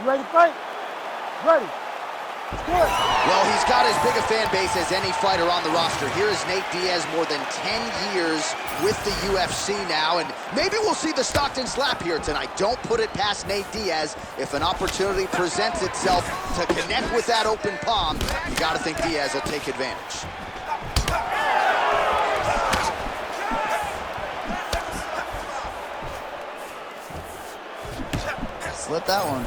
ready to fight? Ready. Good. Well, he's got as big a fan base as any fighter on the roster. Here is Nate Diaz, more than 10 years with the UFC now, and maybe we'll see the Stockton slap here tonight. Don't put it past Nate Diaz. If an opportunity presents itself to connect with that open palm, you gotta think Diaz will take advantage. Slip that one.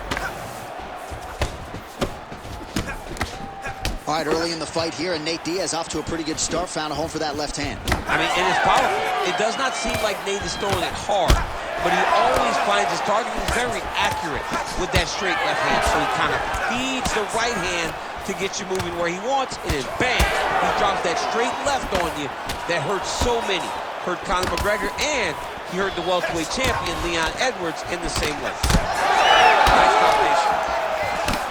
All right, early in the fight here, and Nate Diaz off to a pretty good start, found a home for that left hand. I mean, it is powerful. It does not seem like Nate is throwing it hard, but he always finds his target. He's very accurate with that straight left hand, so he kind of feeds the right hand to get you moving where he wants, and then bang, he drops that straight left on you that hurts so many. Hurt Conor McGregor, and he hurt the welterweight champion, Leon Edwards, in the same way. Nice combination.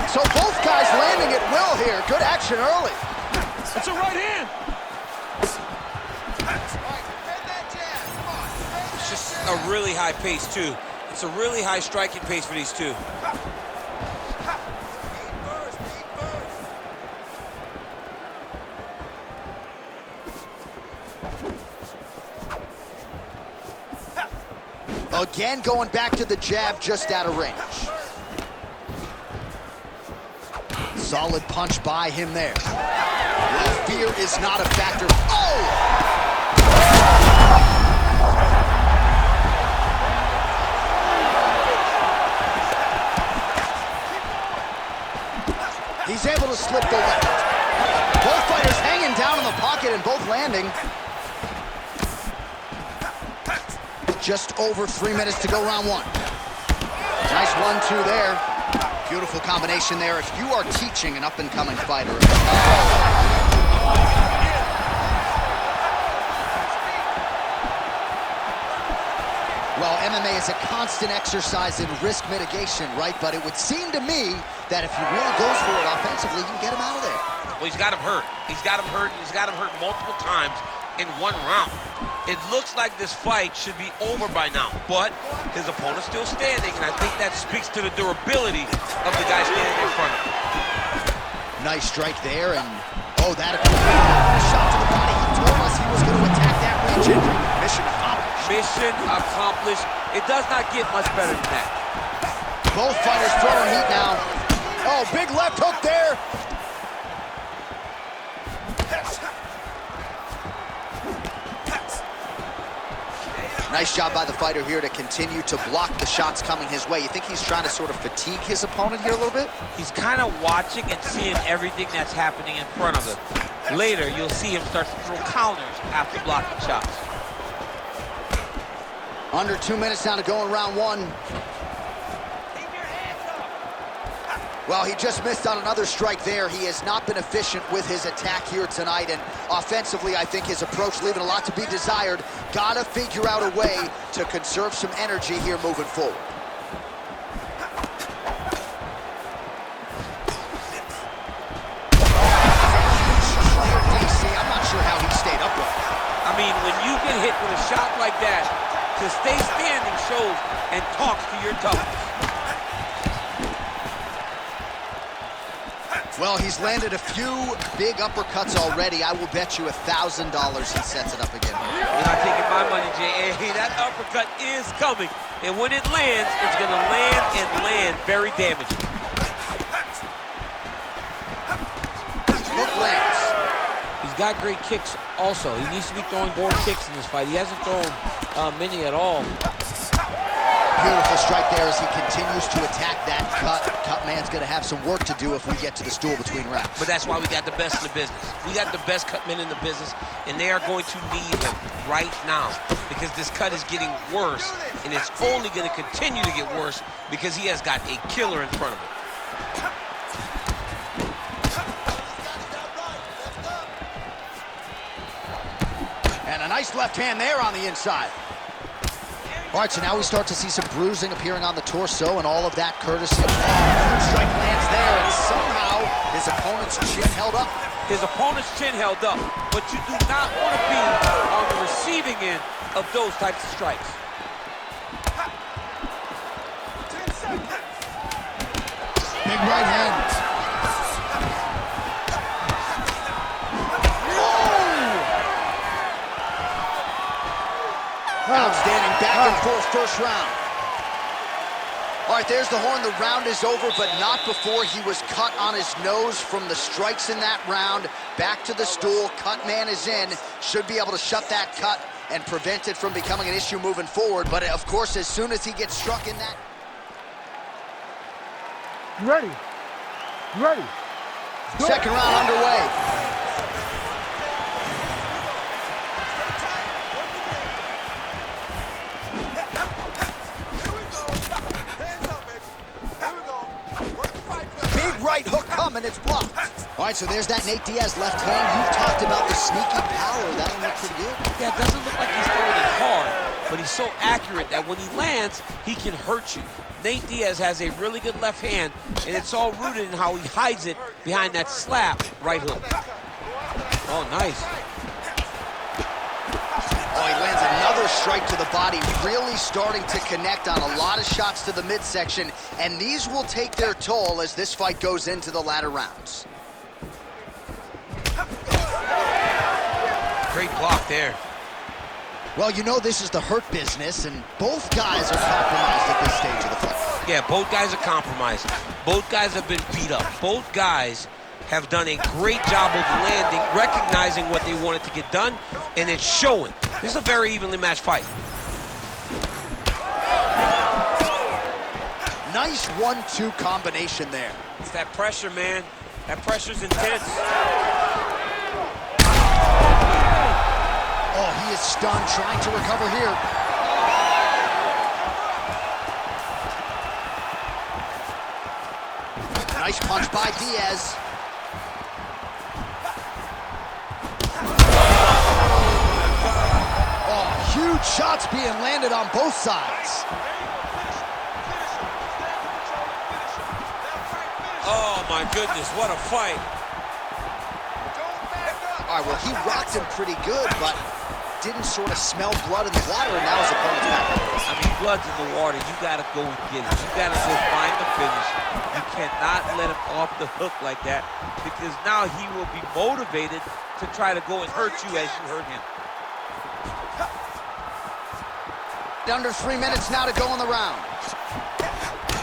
So both guys landing at will here. Good action early. It's a right hand. It's just a really high pace, too. It's a really high striking pace for these two. Again, going back to the jab just out of range. Solid punch by him there. Well, fear is not a factor. Oh! He's able to slip the left. Both fighters hanging down in the pocket and both landing. Just over 3 minutes to go, round one. Nice 1-2 there. Beautiful combination there. If you are teaching an up-and-coming fighter. Well, MMA is a constant exercise in risk mitigation, right? But it would seem to me that if he really goes for it offensively, you can get him out of there. Well, he's got him hurt. He's got him hurt, and he's got him hurt multiple times in one round. It looks like this fight should be over by now, but his opponent's still standing, and I think that speaks to the durability of the guy standing in front of him. Nice strike there, and oh, that a shot to the body. He told us he was going to attack that region. Mission accomplished. Mission accomplished. It does not get much better than that. Both fighters throwing heat now. Oh, big left hook there. Nice job by the fighter here to continue to block the shots coming his way. You think he's trying to sort of fatigue his opponent here a little bit? He's kind of watching and seeing everything that's happening in front of him. Later, you'll see him start to throw counters after blocking shots. Under 2 minutes now to go in round one. Well, he just missed on another strike there. He has not been efficient with his attack here tonight, and offensively, I think his approach leaving a lot to be desired. Gotta figure out a way to conserve some energy here moving forward. DC, I'm not sure how he stayed upright. I mean, when you get hit with a shot like that, to stay standing shows and talks to your toughness. Well, he's landed a few big uppercuts already. I will bet you $1,000 he sets it up again. You're not taking my money, J.A. That uppercut is coming. And when it lands, it's going to land and land very damaging. Hook lands. He's got great kicks also. He needs to be throwing more kicks in this fight. He hasn't thrown many at all. Beautiful strike there as he continues to attack that cut. Cut man's going to have some work to do if we get to the stool between rounds. But that's why we got the best in the business. We got the best cut men in the business, and they are going to need him right now because this cut is getting worse, and it's only going to continue to get worse because he has got a killer in front of him. And a nice left hand there on the inside. All right, so now we start to see some bruising appearing on the torso, and all of that courtesy of strike lands there, and somehow his opponent's chin held up. His opponent's chin held up, but you do not want to be on the receiving end of those types of strikes. big right hand. Outstanding back and forth first round. All right, there's the horn. The round is over, but not before he was cut on his nose from the strikes in that round. Back to the stool. Cut man is in. Should be able to shut that cut and prevent it from becoming an issue moving forward. But, of course, as soon as he gets struck in that... You ready? You ready? Second round underway. Right hook coming, it's blocked. All right, so there's that Nate Diaz left hand. You've talked about the sneaky power. That'll look pretty good. Yeah, it doesn't look like he's throwing it hard, but he's so accurate that when he lands, he can hurt you. Nate Diaz has a really good left hand, and it's all rooted in how he hides it behind that slap right hook. Oh, nice. Oh, he lands another strike to the body, really starting to connect on a lot of shots to the midsection, and these will take their toll as this fight goes into the latter rounds. Great block there. Well, you know this is the hurt business, and both guys are compromised at this stage of the fight. Yeah, both guys are compromised. Both guys have been beat up. Both guys have done a great job of landing, recognizing what they wanted to get done, and it's showing. This is a very evenly matched fight. Nice 1-2 combination there. It's that pressure, man. That pressure's intense. Oh, he is stunned, trying to recover here. Nice punch by Diaz. Huge shots being landed on both sides. Oh, my goodness, what a fight. All right, well, he rocked him pretty good, but didn't sort of smell blood in the water, and now his opponent's back. I mean, blood's in the water. You got to go and get it. You got to go find the finish. You cannot let him off the hook like that, because now he will be motivated to try to go and hurt you as you hurt him. Under 3 minutes now to go in the round.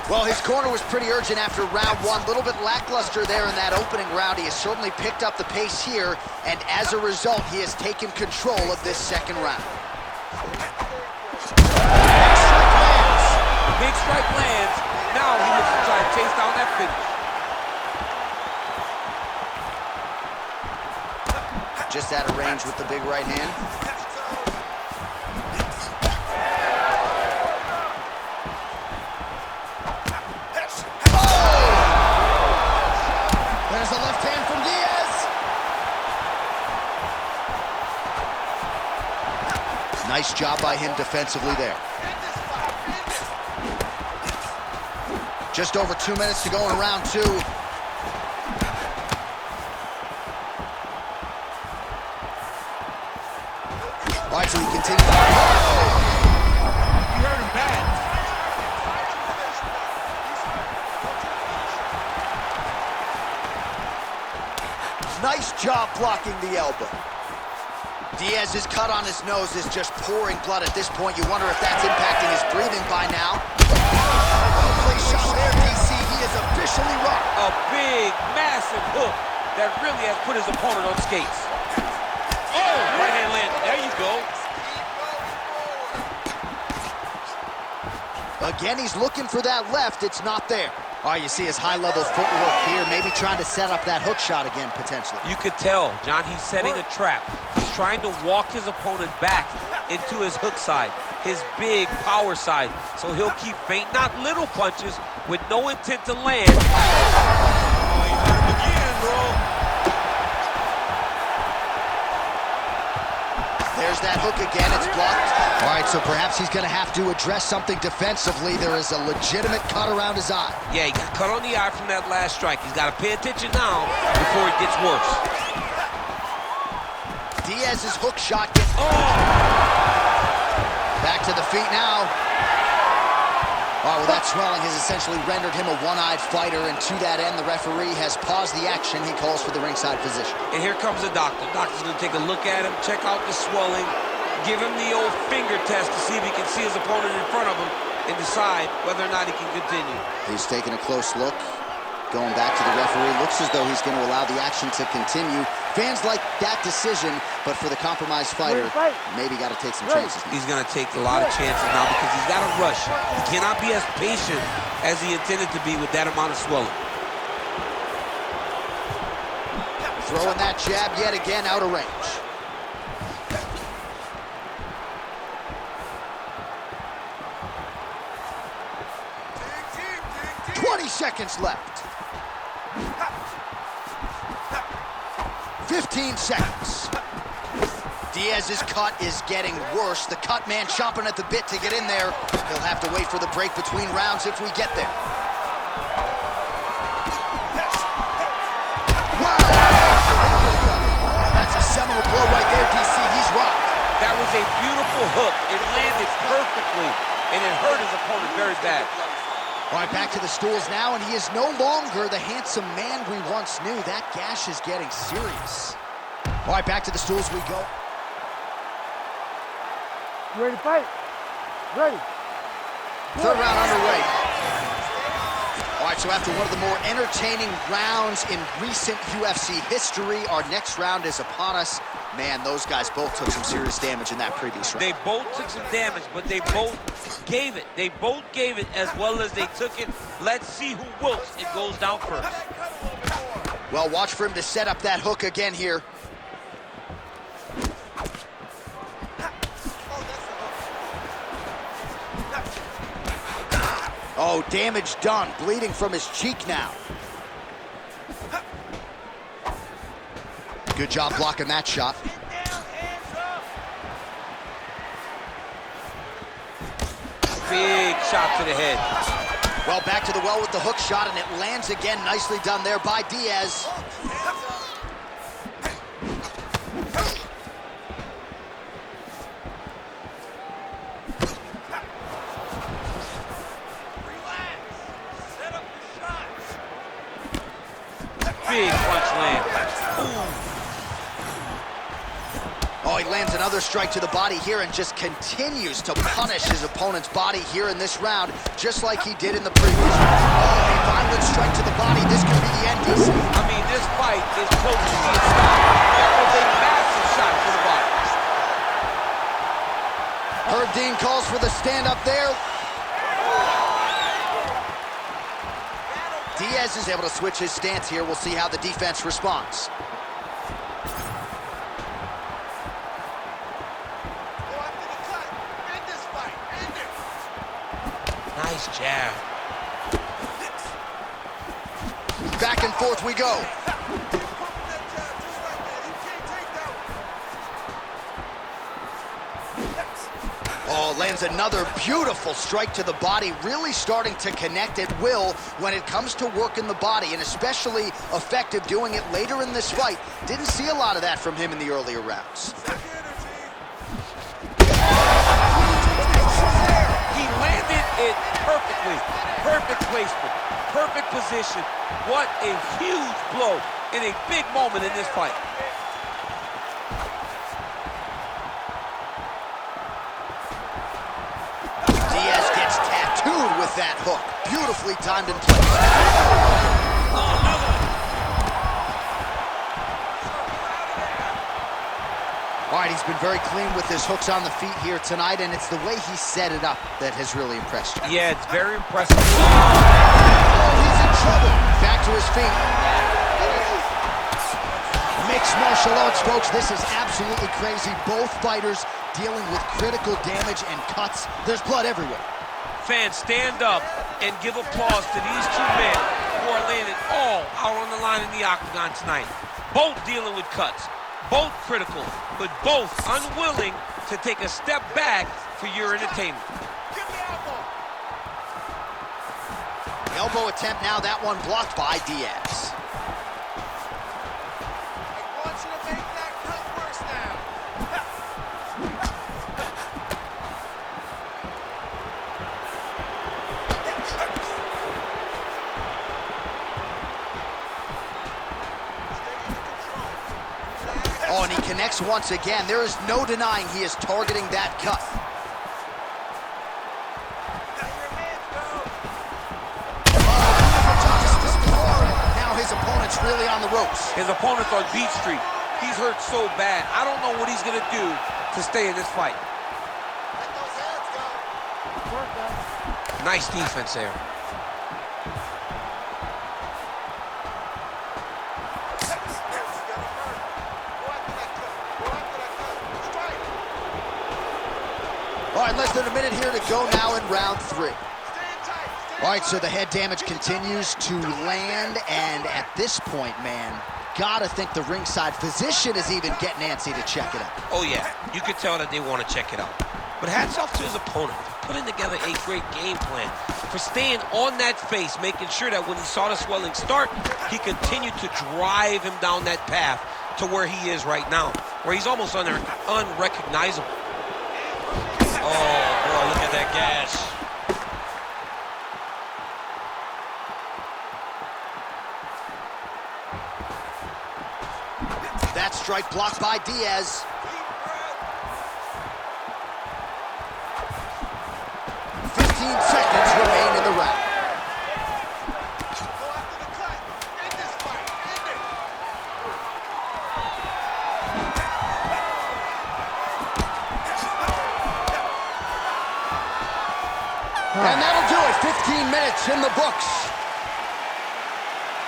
Well, his corner was pretty urgent after round one. A little bit lackluster there in that opening round. He has certainly picked up the pace here, and as a result, he has taken control of this second round. Big strike lands. Now he looks to try to chase down that finish. Just out of range with the big right hand. Nice job by him defensively there. Just over 2 minutes to go in round two. All right, so he continues. You heard him bad. Nice job blocking the elbow. Diaz's cut on his nose is just pouring blood at this point. You wonder if that's impacting his breathing by now. Well-placed shot there, DC. He is officially rocked. A big, massive hook that really has put his opponent on skates. Oh, right hand landed. There you go. Again, he's looking for that left. It's not there. All right, you see his high-level footwork here, maybe trying to set up that hook shot again, potentially. You could tell, John, he's setting a trap. He's trying to walk his opponent back into his hook side, his big power side. So he'll keep feint, not little punches, with no intent to land. Oh, you hurt him again, bro. There's that hook again, it's blocked. All right, so perhaps he's gonna have to address something defensively. There is a legitimate cut around his eye. Yeah, he got cut on the eye from that last strike. He's got to pay attention now before it gets worse. Diaz's hook shot gets... Oh! Back to the feet now. Oh, well, that swelling has essentially rendered him a one-eyed fighter, and to that end, the referee has paused the action. He calls for the ringside physician. And here comes the doctor. Doctor's gonna take a look at him, check out the swelling, give him the old finger test to see if he can see his opponent in front of him and decide whether or not he can continue. He's taking a close look, going back to the referee. Looks as though he's going to allow the action to continue. Fans like that decision, but for the compromised fighter, maybe got to take some chances. He's going to take a lot of chances now because he's got to rush. He cannot be as patient as he intended to be with that amount of swelling. Throwing that jab yet again out of range. Seconds left. 15 seconds. Diaz's cut is getting worse. The cut man chomping at the bit to get in there. He'll have to wait for the break between rounds if we get there. Wow! That's a seminal blow right there, DC. He's rocked. That was a beautiful hook. It landed perfectly, and it hurt his opponent very bad. All right, back to the stools now, and he is no longer the handsome man we once knew. That gash is getting serious. All right, back to the stools we go. You ready to fight? Ready. Third round underway. All right, so after one of the more entertaining rounds in recent UFC history, our next round is upon us. Man, those guys both took some serious damage in that previous round. They both took some damage, but they both gave it. They both gave it as well as they took it. Let's see who wilts and goes down first. Well, watch for him to set up that hook again here. Oh, damage done. Bleeding from his cheek now. Good job blocking that shot. Big shot to the head. Well, back to the well with the hook shot, and it lands again. Nicely done there by Diaz. Big punch land. Oh, he lands another strike to the body here and just continues to punish his opponent's body here in this round, just like he did in the previous one. Oh, a violent strike to the body. This could be the end, DC. I mean, this fight is close to being stopped. That was a massive shot to the body. Herb Dean calls for the stand-up there. Diaz is able to switch his stance here. We'll see how the defense responds. Nice jab. Back and forth we go. Oh, lands another beautiful strike to the body, really starting to connect at will when it comes to working the body, and especially effective doing it later in this fight. Didn't see a lot of that from him in the earlier rounds. He landed it perfectly. Perfect placement, perfect position. What a huge blow in a big moment in this fight. Diaz gets tattooed with that hook. Beautifully timed and placed. All right, he's been very clean with his hooks on the feet here tonight, and it's the way he set it up that has really impressed you. Yeah, it's very impressive. Oh, he's in trouble. Back to his feet. Mixed martial arts, folks. This is absolutely crazy. Both fighters dealing with critical damage and cuts. There's blood everywhere. Fans, stand up and give applause to these two men who are laying it all out on the line in the octagon tonight. Both dealing with cuts, both critical, but both unwilling to take a step back for your entertainment. Elbow attempt now, that one blocked by Diaz. connects once again. There is no denying he is targeting that cut. Now his opponent's really on the ropes. His opponent's on Beat Street. He's hurt so bad. I don't know what he's going to do to stay in this fight. Let those hands go. Nice defense there. All right, less than a minute here to go now in round 3. All right, so the head damage continues to land, and at this point, man, gotta think the ringside physician is even getting antsy to check it out. Oh, yeah. You could tell that they want to check it out. But hats off to his opponent for putting together a great game plan, for staying on that face, making sure that when he saw the swelling start, he continued to drive him down that path to where he is right now, where he's almost unrecognizable. Oh, boy, look at that gash. That strike blocked by Diaz. 15 seconds remain in the round. And that'll do it. 15 minutes in the books.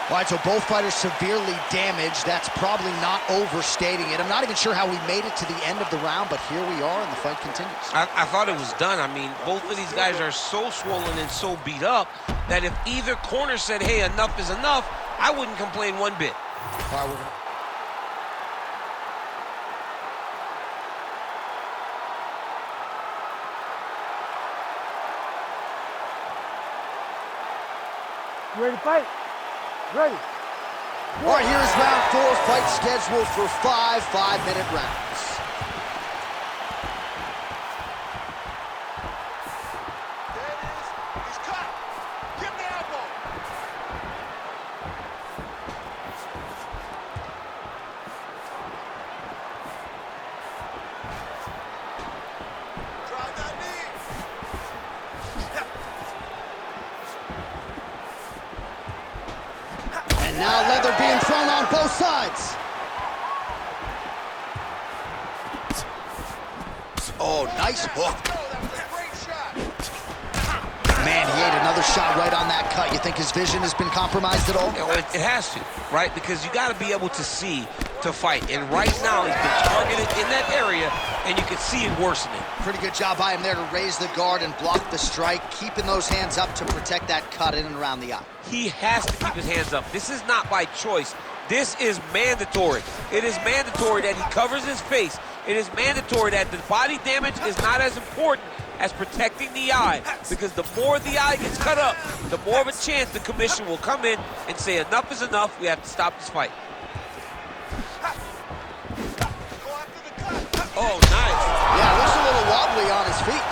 All right, so both fighters severely damaged. That's probably not overstating it. I'm not even sure how we made it to the end of the round, but here we are, and the fight continues. I thought it was done. I mean, both of these guys are so swollen and so beat up that if either corner said, hey, enough is enough, I wouldn't complain one bit. All right, we're gonna... You ready to fight? Ready. All right, here's round 4, fight scheduled for 5 5-minute rounds. There it is. He's cut. Give him the elbow. Drive that knee. And now leather being thrown on both sides. Oh, nice hook. That was a great shot. Man, he ate another shot right on that cut. You think his vision has been compromised at all? You know, it has to, right? Because you got to be able to see to fight. And right now, he's been targeted in that area, and you can see it worsening. Pretty good job by him there to raise the guard and block the strike, keeping those hands up to protect that cut in and around the eye. He has to keep his hands up. This is not by choice. This is mandatory. It is mandatory that he covers his face. It is mandatory that the body damage is not as important as protecting the eye, because the more the eye gets cut up, the more of a chance the commission will come in and say enough is enough, we have to stop this fight. Go after the cut. Oh, nice. Yeah, looks a little wobbly on his feet.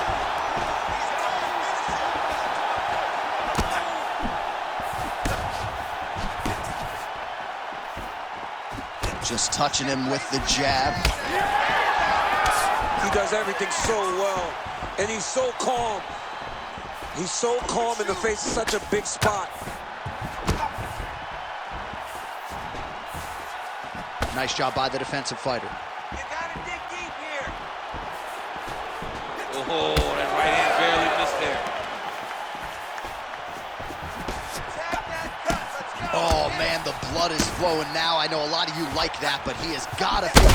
Just touching him with the jab. He does everything so well, and he's so calm. He's so calm in the face of such a big spot. Nice job by the defensive fighter. You gotta dig deep here. Oh, that right hand barely missed there. Tag that cut. Let's go. Oh, man, the blood is flowing now. I know a lot of you like that, but he has got to feel...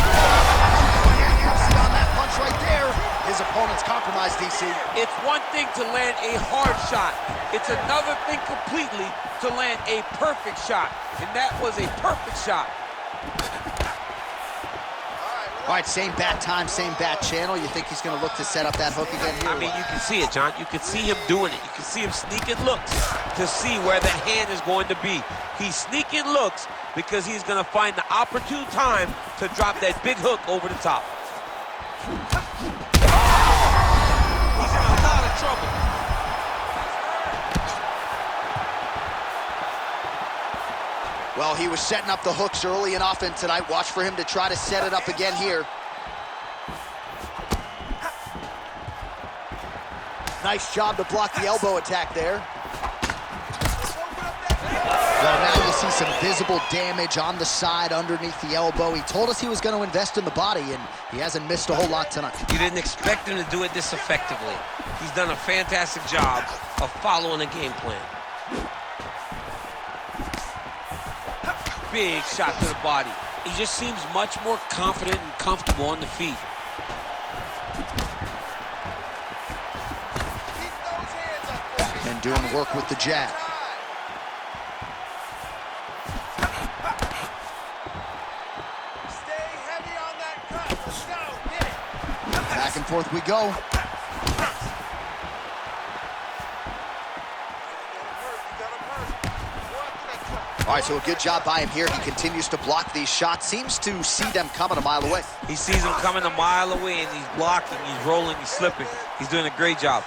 See on that punch right there. His opponent's compromised, DC. It's one thing to land a hard shot. It's another thing completely to land a perfect shot. And that was a perfect shot. All right, same bat time, same bat channel. You think he's going to look to set up that hook again here? I mean, you can see it, John. You can see him doing it. You can see him sneaking looks to see where the hand is going to be. He's sneaking looks because he's going to find the opportune time to drop that big hook over the top. He's in a lot of trouble. Well, he was setting up the hooks early and often tonight. Watch for him to try to set it up again here. Nice job to block the elbow attack there. Well, now you see some visible damage on the side underneath the elbow. He told us he was going to invest in the body, and he hasn't missed a whole lot tonight. You didn't expect him to do it this effectively. He's done a fantastic job of following a game plan. Big shot to the body. He just seems much more confident and comfortable on the feet. And doing work with the jab. Back and forth we go. All right, so a good job by him here. He continues to block these shots. Seems to see them coming a mile away. He sees them coming a mile away, and he's blocking, he's rolling, he's slipping. He's doing a great job.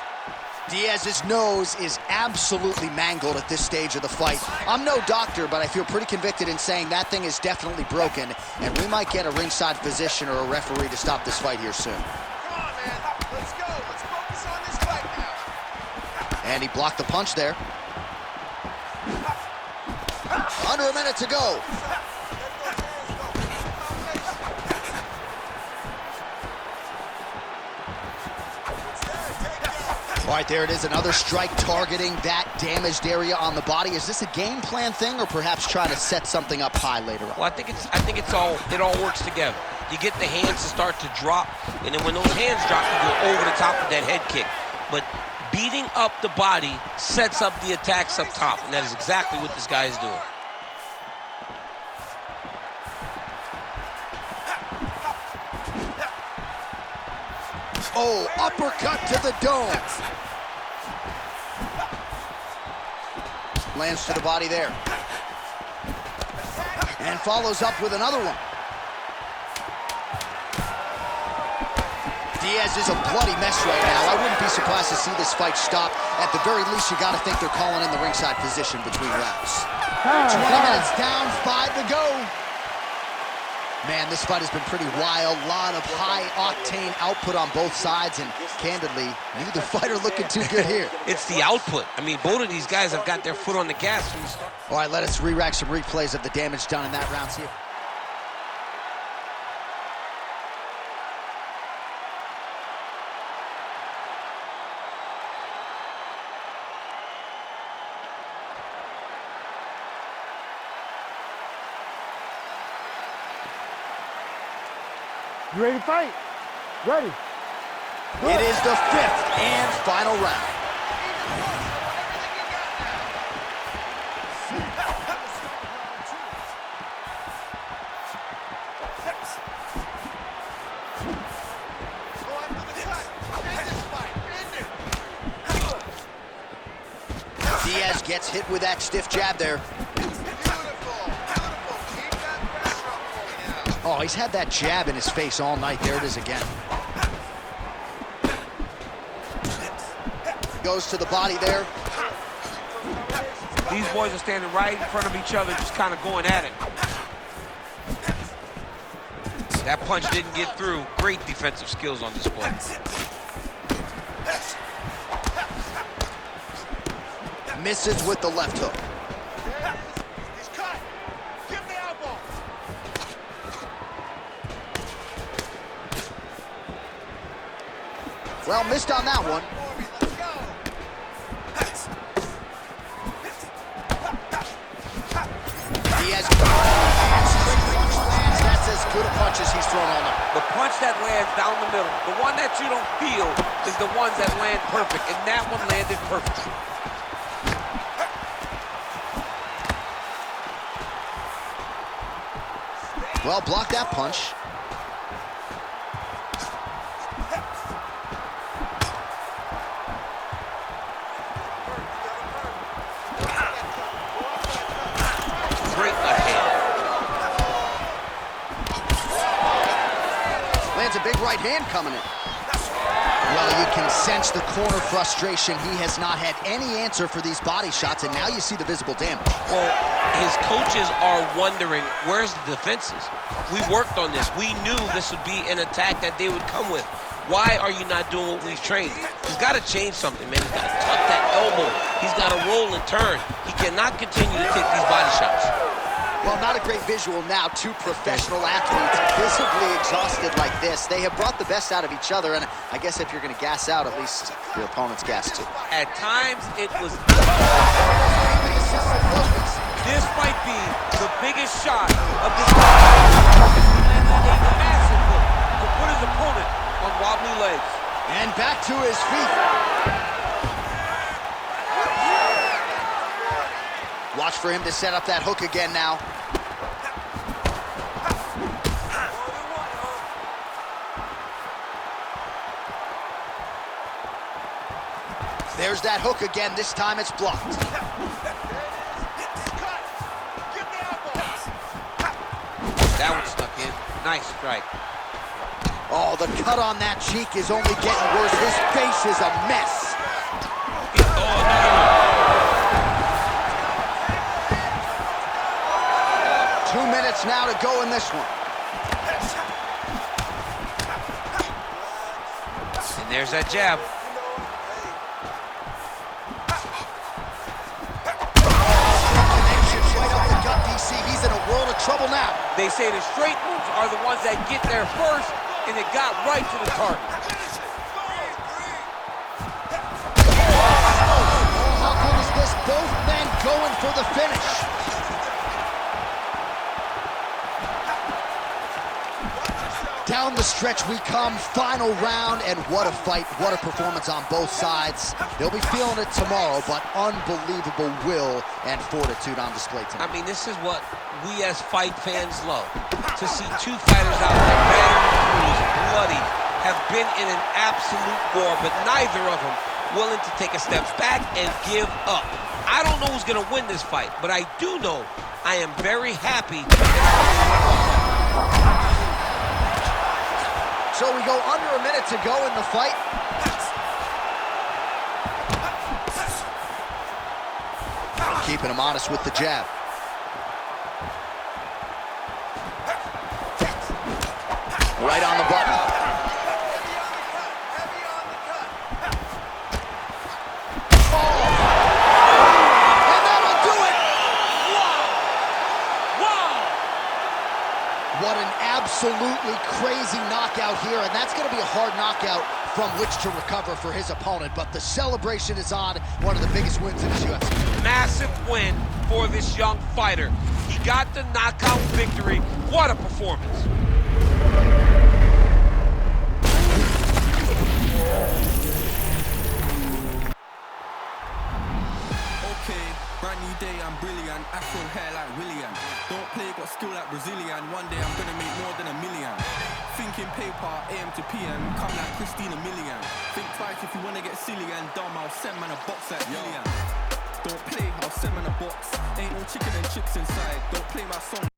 Diaz's nose is absolutely mangled at this stage of the fight. I'm no doctor, but I feel pretty convicted in saying that thing is definitely broken, and we might get a ringside physician or a referee to stop this fight here soon. Come on, man. Let's go. Let's focus on this fight now. And he blocked the punch there. Under a minute to go. All right, there it is, another strike targeting that damaged area on the body. Is this a game plan thing, or perhaps trying to set something up high later on? Well, I think it all works together. You get the hands to start to drop, and then when those hands drop, you go over the top of that head kick. But beating up the body sets up the attacks up top, and that is exactly what this guy is doing. Oh, uppercut to the dome. Lands to the body there. And follows up with another one. Diaz is a bloody mess right now. I wouldn't be surprised to see this fight stop. At the very least, you got to think they're calling in the ringside position between rounds. 20 minutes down, 5 to go. Man, this fight has been pretty wild. A lot of high-octane output on both sides, and candidly, neither fighter looking too good here. It's the output. I mean, both of these guys have got their foot on the gas from the start. All right, let us re-rack some replays of the damage done in that round. See if You ready to fight? Ready. it is the 5th and final round. Diaz gets hit with that stiff jab there. Oh, he's had that jab in his face all night. There it is again. Goes to the body there. These boys are standing right in front of each other, just kind of going at it. That punch didn't get through. Great defensive skills on display. Misses with the left hook. He's cut. Give him the elbow. Well, missed on that one. Let's go. Diaz lands. That's as good a punch as he's thrown all night. The punch that lands down the middle, the one that you don't feel, is the ones that land perfect, and that one landed perfect. Well, block that punch. Great left hand. Lands a big right hand coming in. Well, you can sense the corner frustration. He has not had any answer for these body shots, and now you see the visible damage. Well, his coaches are wondering, where's the defenses? We worked on this. We knew this would be an attack that they would come with. Why are you not doing what we've trained? He's got to change something, man. He's got to tuck that elbow. He's got to roll and turn. He cannot continue to take these body shots. Well, not a great visual now. Two professional athletes visibly exhausted like this. They have brought the best out of each other, and I guess if you're going to gas out, at least your opponent's gas too. At times, it was... This might be the biggest shot of this fight. And a massive hook to put his opponent on wobbly legs. And back to his feet. Watch for him to set up that hook again now. There's that hook again. This time it's blocked. That one stuck in. Nice strike. Oh, the cut on that cheek is only getting worse. His face is a mess. Oh, another one. 2 minutes now to go in this one. And there's that jab. Connections right up the gut, DC. He's in a world of trouble now. They say the straight moves are the ones that get there first, and it got right to the target. Oh, how good is this? Both men going for the finish. Down the stretch we come, final round, and what a fight, what a performance on both sides. They'll be feeling it tomorrow, but unbelievable will and fortitude on display tonight. I mean, this is what we as fight fans love. To see two fighters out there, battered, bruised, bloody, have been in an absolute war, but neither of them willing to take a step back and give up. I don't know who's going to win this fight, but I do know I am very happy. So we go under a minute to go in the fight. Keeping him honest with the jab. Right on the button. What an absolutely crazy knockout here, and that's going to be a hard knockout from which to recover for his opponent, but the celebration is on. One of the biggest wins in his UFC. Massive win for this young fighter. He got the knockout victory. What a performance. Okay, brand new day, I'm brilliant. Afro hair like William. Don't play, got skill like Brazilian. One day I'm gonna make more than $1 million. Thinking paper, AM to PM, come like Christina Million. Think twice if you wanna get silly and dumb, I'll send man a box like Million. Don't play, I'll send man a box. Ain't no chicken and chips inside. Don't play my song.